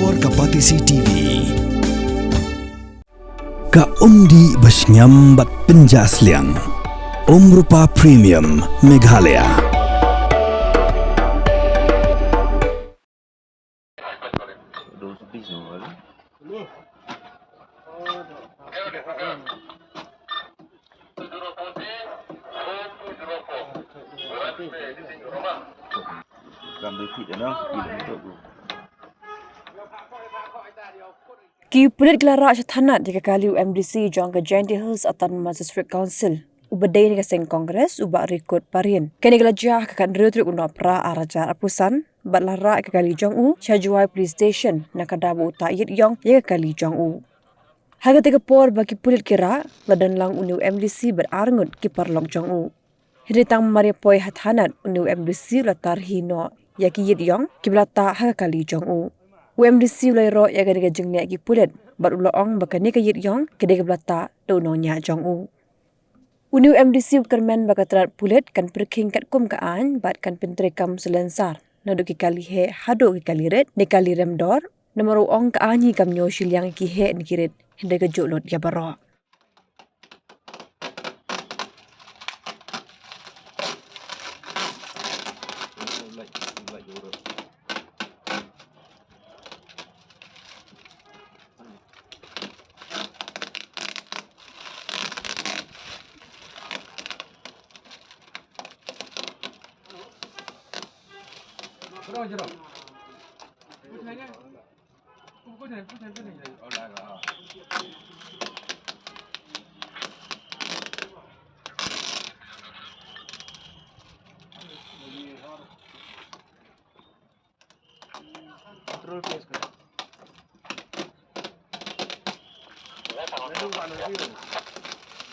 Por Kapatisi TV. Ka undi basnyam bat penjasliang. Rupa Premium Meghalaya. Pulit gelara Thanat di kali UMDC Ïong ke Giant Hills Autonomous District Council. Ubadai ni kaseng Kongres ubak rekod parian. Kini gelajah kakan rutrik unapra arajar apusan bat lara ke kali Ïong U Chajuai Police Station nakadabu utayit Ïong ya ke kali Ïong U. Harga tiga por bagi pulit kira ladan lang uni UMDC berarngut ki parlong Ïong U. Hiritang Maria Poi Thanat uni UMDC latar hino ya ki yit Ïong ki belata harga kali Ïong U. UMDC ulai ro ya gade jengnya ki pulit bat ulaong bakani ka yit Ïong kede ke belata do nonya Ïong U. Uni UMDC kermen bakatrat pulit kan perking kat kum kaan bat kan pentrekam selensar nadu ki kali he hado ki kali red ne kali remdor nomor ong kaani kam nyo silyang ki he ni kirit hinde ke jolot ya baro.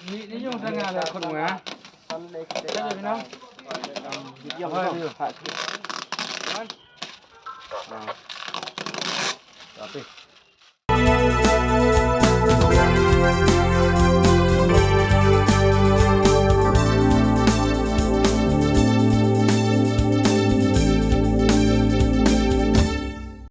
Ini Ïong tengah le kau dengar. Saya bilang, dia apa? Tapi